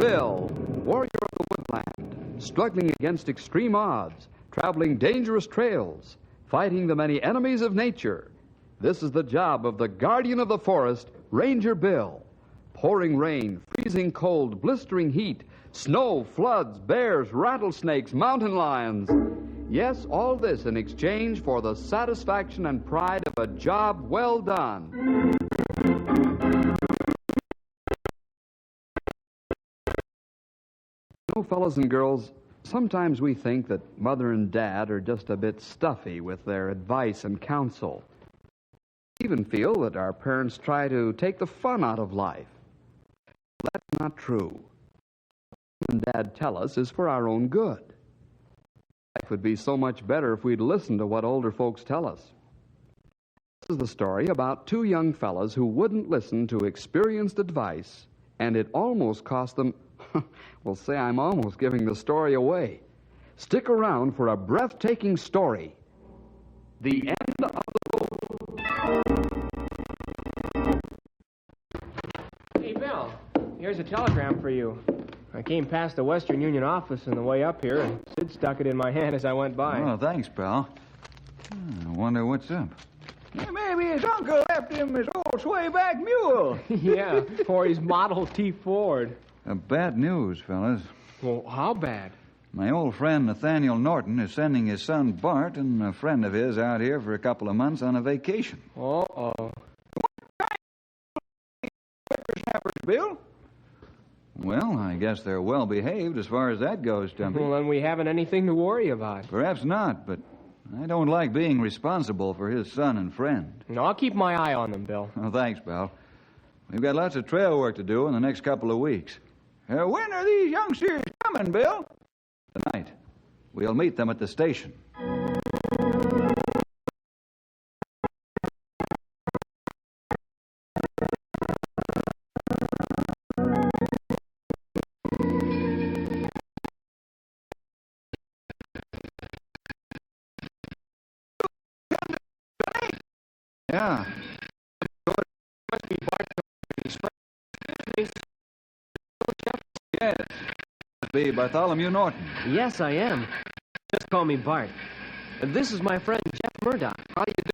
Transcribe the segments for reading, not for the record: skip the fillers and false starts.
Bill, warrior of the woodland, struggling against extreme odds, traveling dangerous trails, fighting the many enemies of nature. This is the job of the guardian of the forest, Ranger Bill. Pouring rain, freezing cold, blistering heat, snow, floods, bears, rattlesnakes, mountain lions. Yes, all this in exchange for the satisfaction and pride of a job well done. You know, fellas and girls, sometimes we think that Mother and Dad are just a bit stuffy with their advice and counsel. We even feel that our parents try to take the fun out of life. That's not true. What Mom and Dad tell us is for our own good. Life would be so much better if we'd listen to what older folks tell us. This is the story about two young fellas who wouldn't listen to experienced advice, and it almost cost them... Well, say, I'm almost giving the story away. Stick around for a breathtaking story. The End of the Road. Hey, Bill, here's a telegram for you. I came past the Western Union office on the way up here, and Sid stuck it in my hand as I went by. Oh, thanks, pal. I wonder what's up. Yeah, maybe his uncle left him his old swayback mule. Yeah, or his Model T Ford. Bad news, fellas. Well, how bad? My old friend Nathaniel Norton is sending his son Bart and a friend of his out here for a couple of months on a vacation. Uh-oh. Bill? Well, I guess they're well behaved as far as that goes, Stumpy. Well, then we haven't anything to worry about. Perhaps not, but I don't like being responsible for his son and friend. No, I'll keep my eye on them, Bill. Oh, thanks, pal. We've got lots of trail work to do in the next couple of weeks. When are these youngsters coming, Bill? Tonight, we'll meet them at the station. Yeah. Yes. Be Bartholomew Norton. Yes, I am. Just call me Bart. This is my friend Jeff Murdoch. How do you do?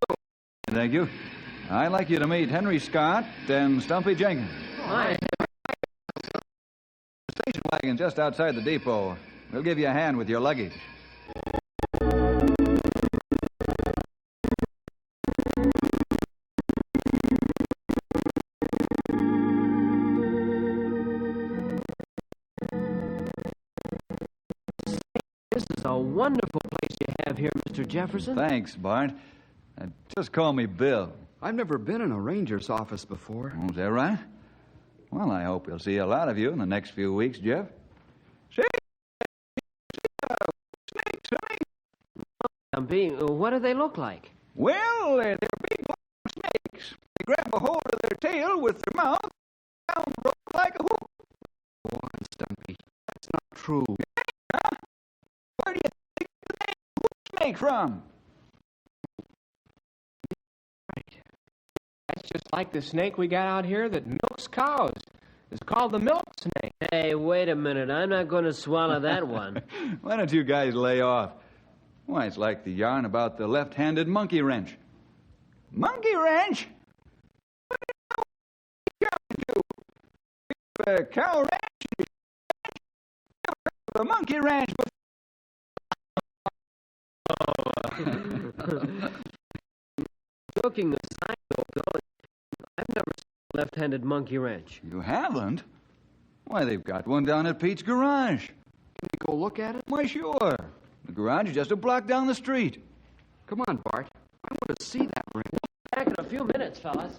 Thank you. I'd like you to meet Henry Scott and Stumpy Jenkins. Hi. The station wagon just outside the depot. We'll give you a hand with your luggage. This is a wonderful place you have here, Mr. Jefferson. Thanks, Bart. Just call me Bill. I've never been in a ranger's office before. Oh, is that right? Well, I hope we'll see a lot of you in the next few weeks, Jeff. What do they look like? Well, they're big black snakes. They grab a hold of their tail with their mouth down the rope like a hook. Go on, Stumpy. That's not true. Where do you think the name hook snake from? That's just like the snake we got out here that milks cows. It's called the milk snake. Hey, wait a minute. I'm not going to swallow that one. Why don't you guys lay off? Why, it's like the yarn about the left-handed monkey wrench. Monkey wrench? What are you cow ranch? A monkey ranch. Joking aside, though, I've never seen a left-handed monkey wrench. You haven't? Why, they've got one down at Pete's garage. Can we go look at it? Why, sure. The garage is just a block down the street. Come on, Bart. I want to see that wrench. Back in a few minutes, fellas.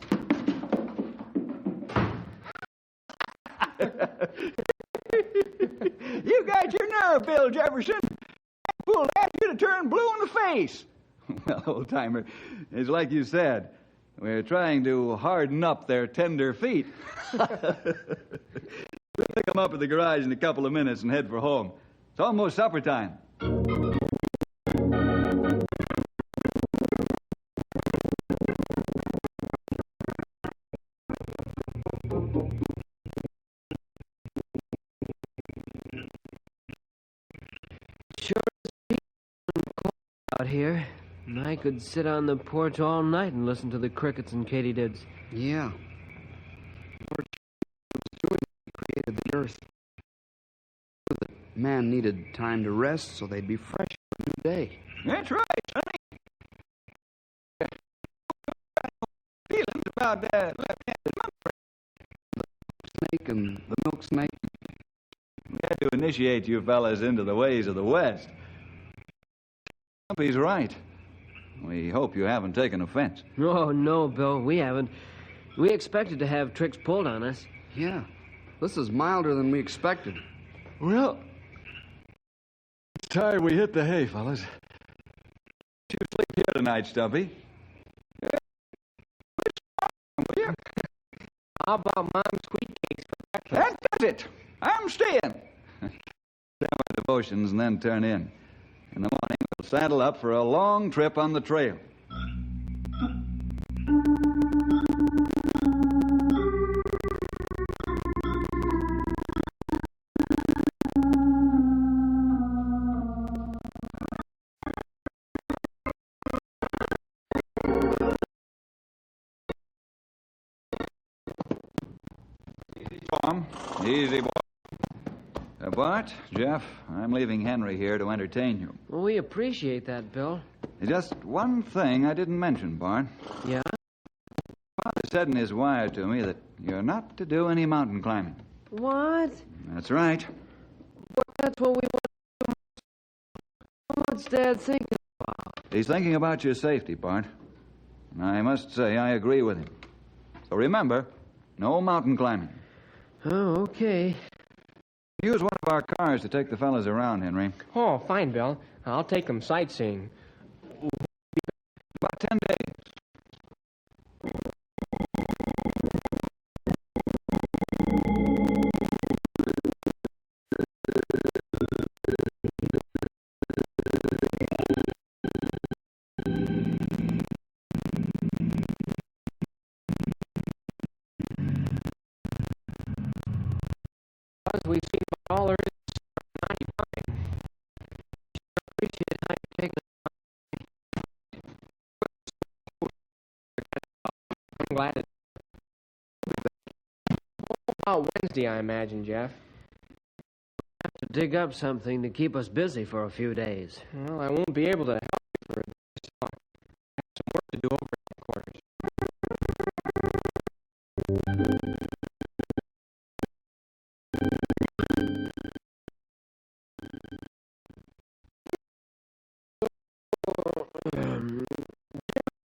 You got your nerve, Bill Jefferson. That fool asked you to turn blue in the face. Well, old-timer, it's like you said. We're trying to harden up their tender feet. We'll pick them up at the garage in a couple of minutes and head for home. It's almost supper time. here. And I could sit on the porch all night and listen to the crickets and katydids. Yeah. Lord was doing when he created the earth. Man needed time to rest so they'd be fresh for a new day. That's right, Sonny. Feelings about that left-handed monkey. Snake and the milk snake. We had to initiate you fellas into the ways of the West. Stumpy's right. We hope you haven't taken offense. Oh, no, Bill, we haven't. We expected to have tricks pulled on us. Yeah. This is milder than we expected. Well, it's time we hit the hay, fellas. You sleep here tonight, Stumpy. How about Mom's wheat cakes for breakfast? That does it. I'm staying. Say our devotions and then turn in. In the morning, we'll saddle up for a long trip on the trail. Tom, easy boy. Bart, Jeff, I'm leaving Henry here to entertain you. Well, we appreciate that, Bill. Just one thing I didn't mention, Bart. Yeah? Father said in his wire to me that you're not to do any mountain climbing. What? That's right. But that's what we want to do. What's Dad thinking about? He's thinking about your safety, Bart. I must say I agree with him. So remember, no mountain climbing. Oh, okay. Use one of our cars to take the fellas around, Henry. Oh, fine, Bill. I'll take them sightseeing. About 10 days. We've seen all there is to 95. Appreciate how you take I'm glad it. About Wednesday, I imagine, Jeff. to dig up something to keep us busy for a few days. Well, I won't be able to help you for this talk. I have some work to do over at headquarters.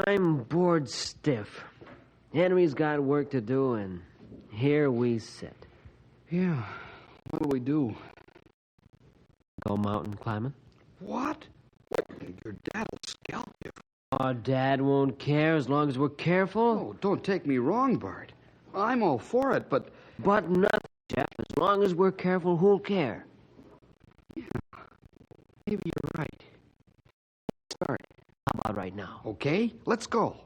I'm bored stiff. Henry's got work to do, and here we sit. Yeah. What'll we do? Go mountain climbing? What? Your dad'll scalp you. Oh, Dad won't care as long as we're careful. Oh, don't take me wrong, Bart. I'm all for it, but... But nothing, Jeff. As long as we're careful, who'll care? Yeah, maybe you're right. Start. How about right now? Okay, let's go.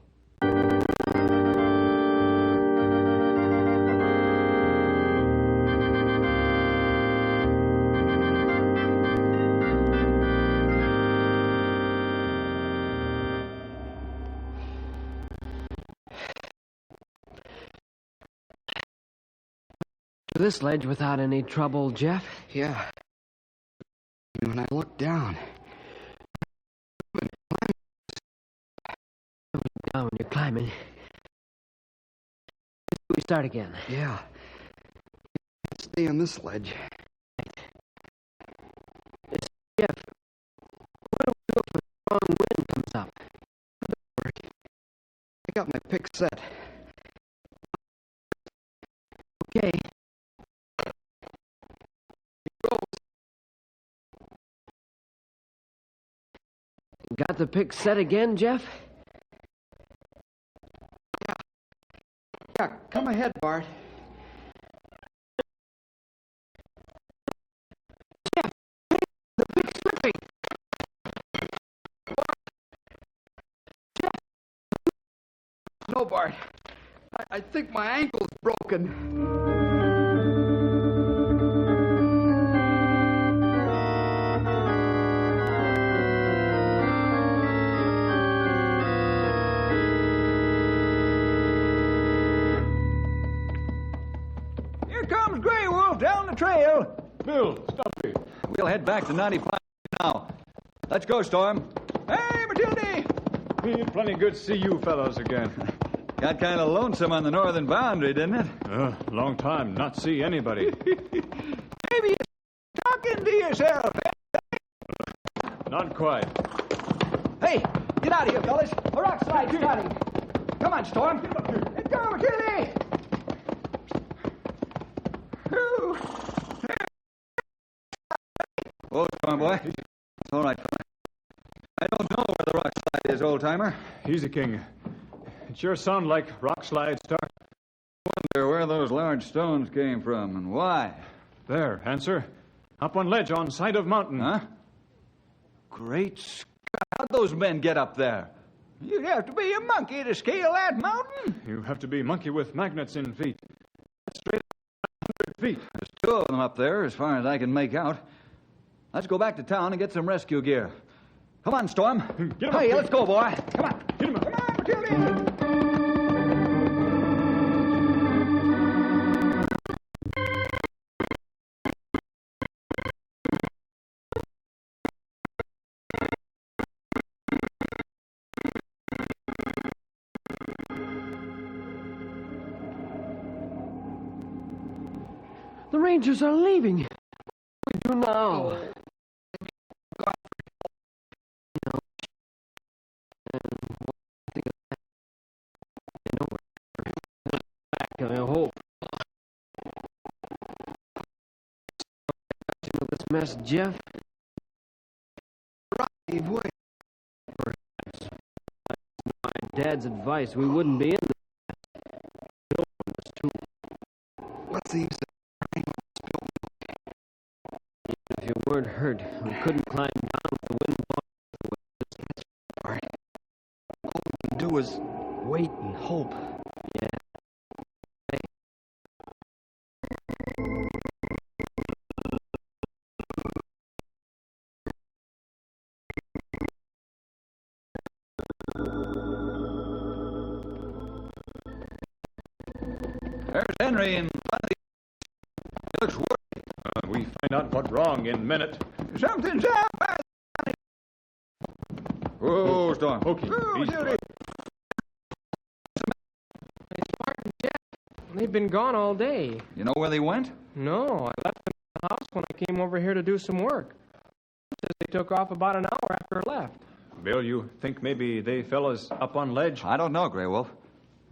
To this ledge without any trouble, Jeff? Yeah. When I look down... Down when you're climbing. We start again. Yeah. Stay on this ledge. Jeff, what do we do if a strong wind comes up? I got my pick set. Okay. Got the pick set again, Jeff? Yeah, come ahead, Bart. The pick's slipping. No, Bart. I think my ankle's broken. Here comes Grey Wolf down the trail. Bill, Stumpy. We'll head back to 95 now. Let's go, Storm. Hey, Matilda! Plenty good to see you fellows again. Got kind of lonesome on the northern boundary, didn't it? Long time not see anybody. Maybe you're talking to yourself. Not quite. Hey, get out of here, fellas. A rock slide's starting. Come on, Storm. Let's go, Matilda! Ooh. Oh, Storm boy. All right. I don't know where the rock slide is, old-timer. Easy, King. It sure sounds like rock slide start. Wonder where those large stones came from and why. There, answer. Up on ledge on side of mountain. Huh? Great Scott. How'd those men get up there? You'd have to be a monkey to scale that mountain. You have to be monkey with magnets in feet. Straight up 100 feet. There's two of them up there, as far as I can make out. Let's go back to town and get some rescue gear. Come on, Storm. Get him up, Hey, King. let's go, boy. Come on. Get him up. Come on, Matilda! The Rangers are leaving. What do we do now? I hope. This mess, Jeff. Perhaps, my dad's advice, we wouldn't be in this too. What's the use If you weren't hurt, we couldn't climb down with the wind blowing. All we can do is wait and hope. Yeah. There's Henry in front of the... He looks worried. We find out what's wrong in a minute. Something's up. Whoa, Storm. Okay, Oh, easy. Matilda. They've been gone all day. You know where they went? No, I left them in the house when I came over here to do some work. Says they took off about an hour after I left. Bill, you think maybe they fellas up on ledge? I don't know, Grey Wolf.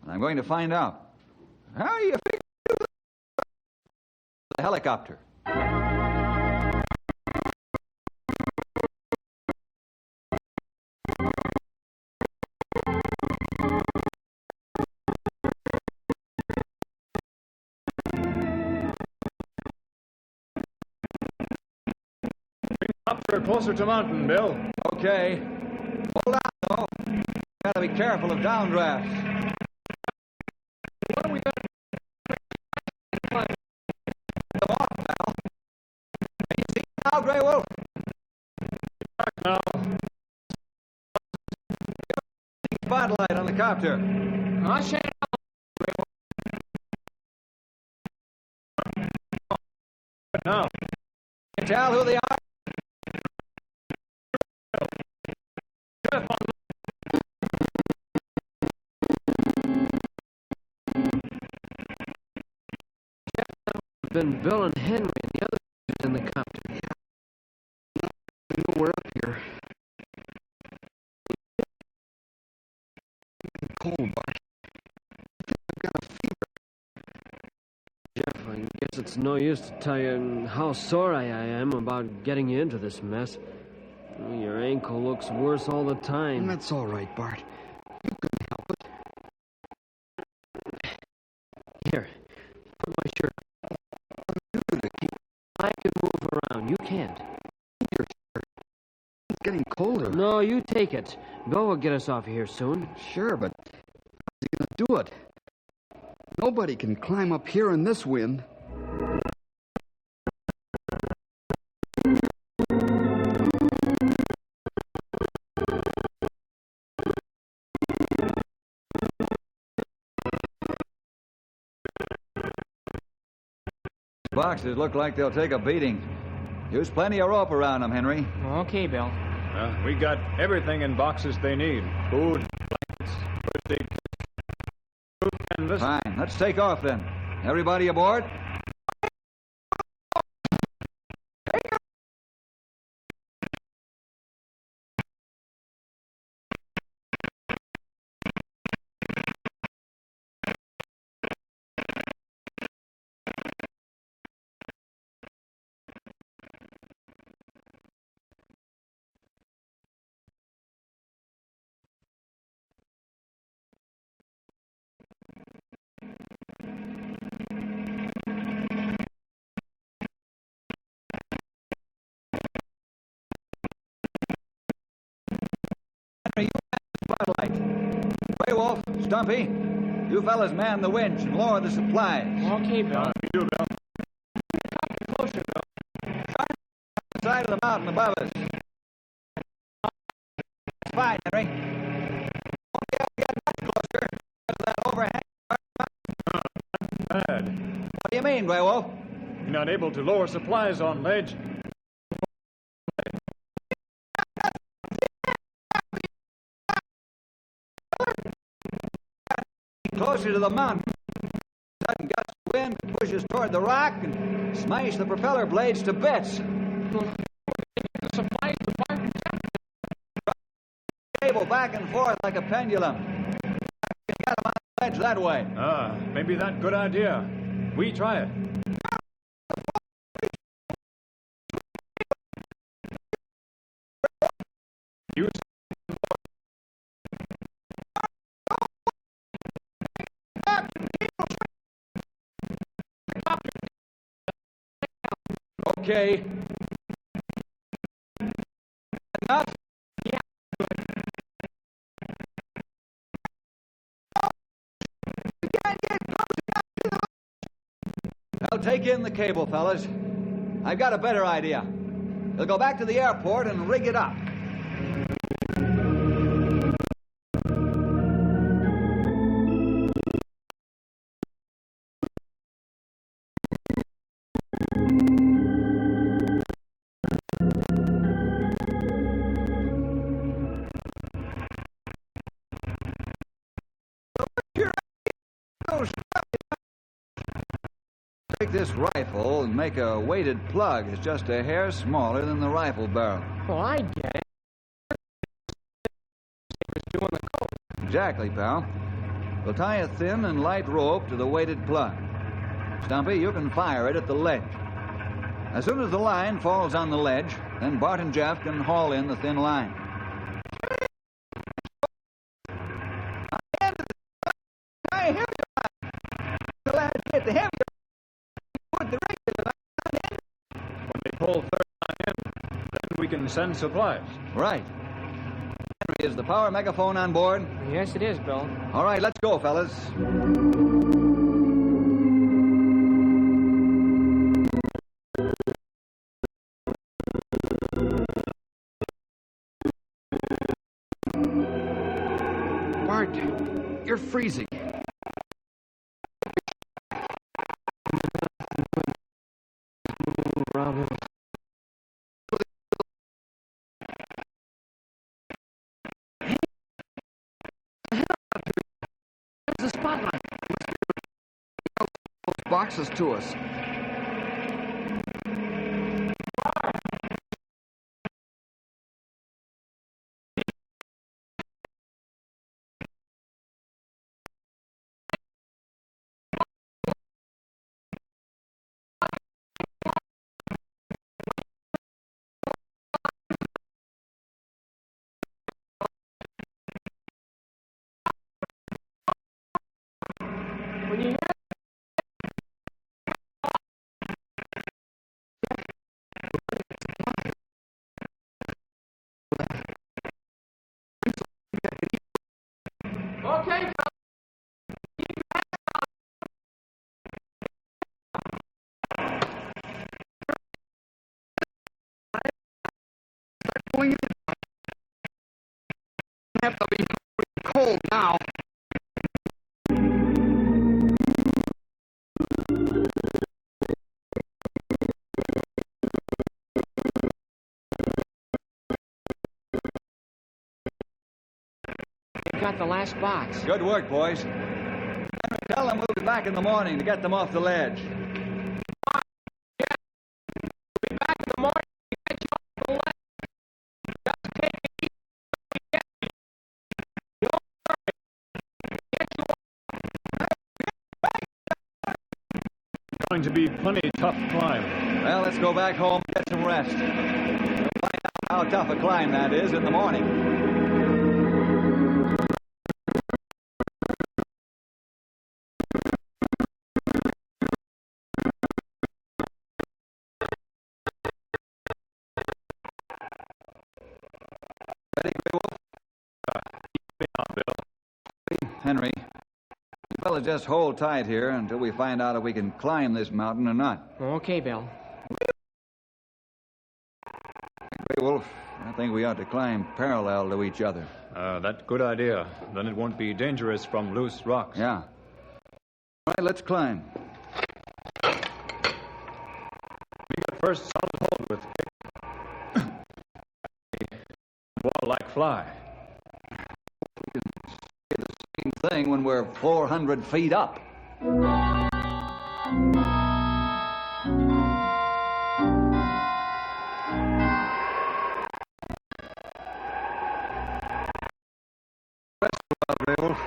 But I'm going to find out. How do you figure? The helicopter. Up for closer to mountain, Bill. Okay. Hold on, though. Gotta be careful of downdrafts. What are we going Come off now. Can you see now, Grey Wolf? Now, Spotlight on the copter. to... I'll shut it now. Can you tell who they are? Been Bill and Henry and the others in the copter. We know we're up here. It's cold, Bart. I've got a fever. Jeff, I guess it's no use to tell you how sorry I am about getting you into this mess. Your ankle looks worse all the time. And that's all right, Bart. You couldn't help it. Here, put my shirt. You could keep I can move around. You can't. your shirt. It's getting colder. No, you take it. Bill will get us off here soon. Sure, but how's he gonna do it? Nobody can climb up here in this wind. boxes look like they'll take a beating. Use plenty of rope around them, Henry. Okay, Bill. We got everything in boxes they need. Food, blankets, first aid kit, food canvas. Fine. Let's take off then. Everybody aboard? Gray Wolf, Stumpy, you fellas man the winch and lower the supplies. Okay, Bill. You do, Bill. Closer, Bill. The side of the mountain above us. Fine, Henry. Won't be able to get much closer because of that overhang. Bad. What do you mean, Gray Wolf? You're not able to lower supplies on ledge. Closer to the mountain. Sudden gust of wind pushes toward the rock and smash the propeller blades to bits. The supplies to Barton Jeff. Cable back and forth like a pendulum. I can get them on the ledge that way. Maybe that good idea. We try it. Use Okay. Enough? Now take in the cable, fellas. I've got a better idea. We'll go back to the airport and rig it up. Take this rifle and make a weighted plug. It's just a hair smaller than the rifle barrel. Well, I get it. Doing the code. Exactly, pal. We'll tie a thin and light rope to the weighted plug. Stumpy, you can fire it at the ledge. As soon as the line falls on the ledge, then Bart and Jeff can haul in the thin line. when they pull third line in, then we can send supplies. Right. Henry, is the power megaphone on board? Yes, it is, Bill. All right, let's go, fellas. Bart, you're freezing. Around him. There's a spotlight. Those boxes to us. When you hear okay, Bill. Pulling it. Have to be cold now. got the last box. Good work, boys. Tell them we'll be back in the morning to get them off the ledge. Back in the morning to get you off the ledge. Just take it easy. Don't worry. Get you Going to be plenty tough climb. Well, let's go back home and get some rest. We'll find out how tough a climb that is in the morning. Ready, Grey Wolf? Henry, you fellas just hold tight here until we find out if we can climb this mountain or not. Okay, Bill. Grey Wolf, I think we ought to climb parallel to each other. That's a good idea. Then it won't be dangerous from loose rocks. Yeah. All right, let's climb. We got first solid hold with wall like fly. Same thing when we're 400 feet up. Grey Wolf.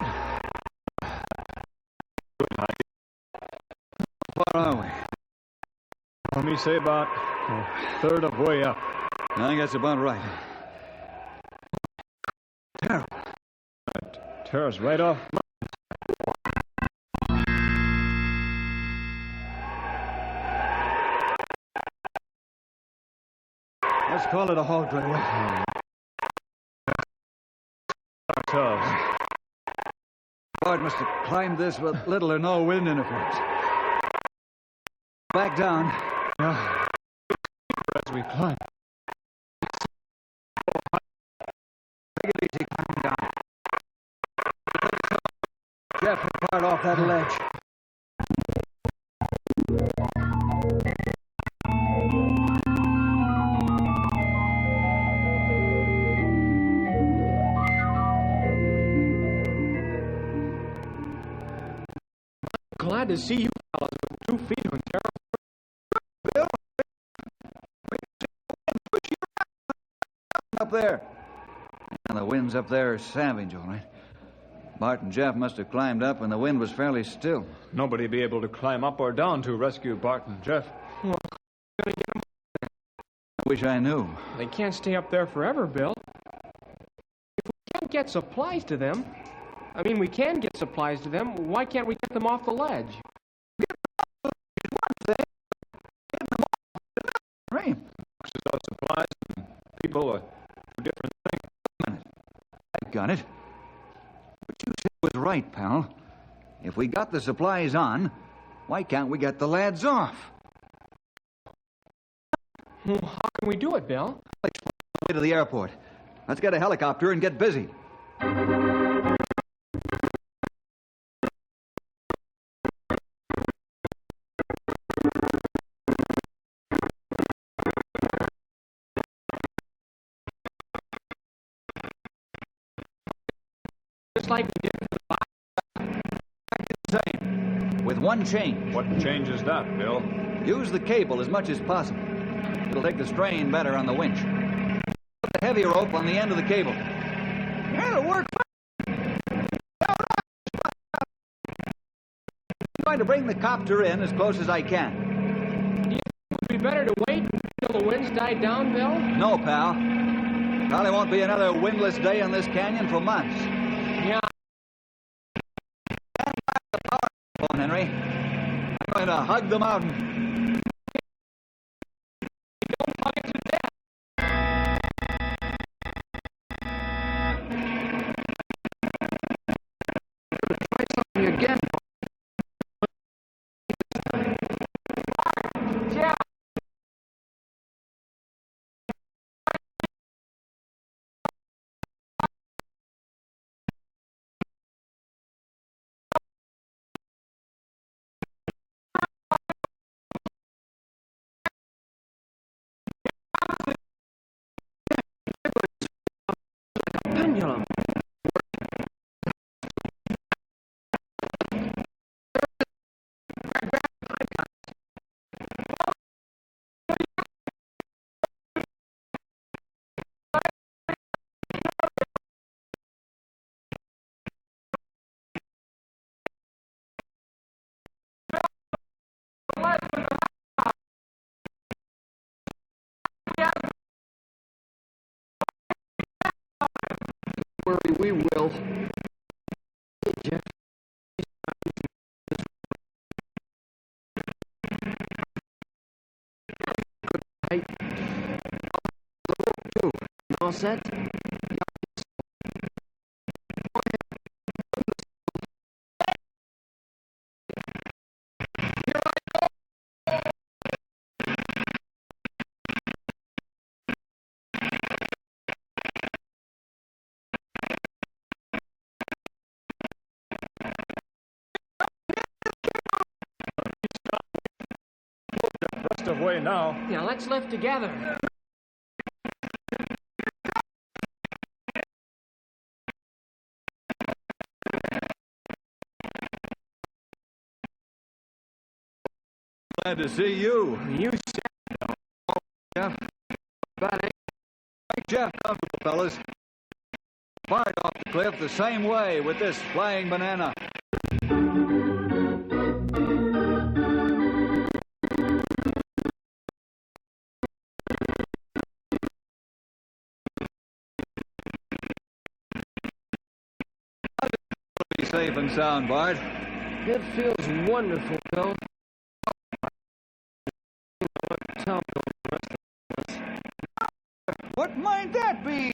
How far are we? Let me say about a third of way up. I think that's about right. Terrible. Tears right off. Let's call it a halt, Grey Wolf. Ourselves. Bart must have climbed this with little or no wind interference. Back down. Yeah. As we climb. Take it easy, climb down. Jeff, hit Bart off that ledge. Glad to see you fellas with 2 feet on terror. Up there. And the winds up there are savage, all right. Bart and Jeff must have climbed up when the wind was fairly still. Nobody be able to climb up or down to rescue Bart and Jeff. I wish I knew. They can't stay up there forever, Bill. If we can't get supplies to them, we can get supplies to them, why can't we get them off the ledge? Right. Supplies and people are two different things. I got it. What you said was right, pal. If we got the supplies on, why can't we get the lads off? Well, how can we do it, Bill? Let's fly away to the airport. Let's get a helicopter and get busy. Just like we did for the box. Same. With one change. What changes that, Bill? Use the cable as much as possible. It'll take the strain better on the winch. Put the heavy rope on the end of the cable. It'll work. I'm going to bring the copter in as close as I can. Do you think it would be better to wait until the winds died down, Bill? No, pal. Probably won't be another windless day in this canyon for months. Yeah. Stand by the power phone, Henry. I'm going to hug the mountain. Don't hug it to death. Try something again. Yeah. Pendulum. we will. Hey, Jeff. Hey. All set? Rest of way now. Yeah, let's lift together. Glad to see you. You Jeff. Make Jeff comfortable, fellas. Fired off the cliff the same way with this flying banana. Be safe and sound, Bart. It feels wonderful, Bill. Tell Bill the rest of What might that be?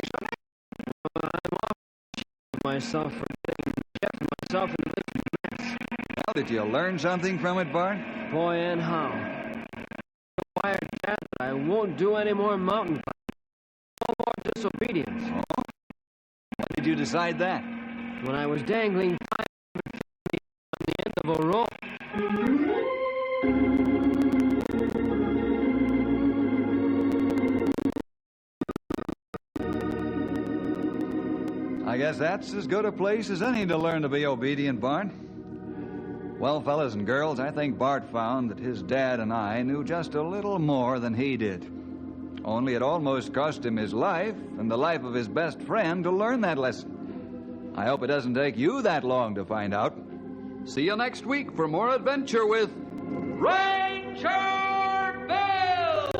myself for getting Jeff and myself into this mess. Well, did you learn something from it, Bart? Boy, and how. I wired Dad that I won't do any more mountain climbing. No more disobedience. When did you decide that? When I was dangling 500 feet on the end of a rope. I guess that's as good a place as any to learn to be obedient, Bart. Well, fellas and girls, I think Bart found that his dad and I knew just a little more than he did. Only it almost cost him his life and the life of his best friend to learn that lesson. I hope it doesn't take you that long to find out. See you next week for more adventure with Ranger Bill!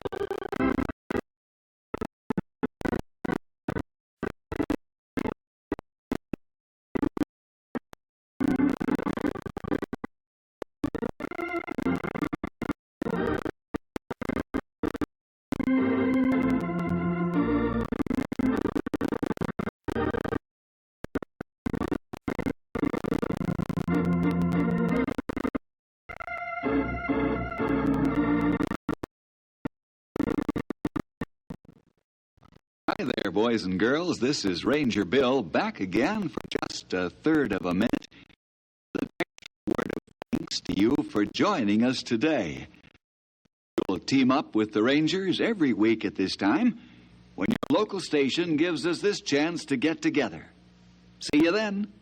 Hi there, boys and girls. This is Ranger Bill back again for just a third of a minute. The next word of thanks to you for joining us today. We'll team up with the Rangers every week at this time when your local station gives us this chance to get together. See you then.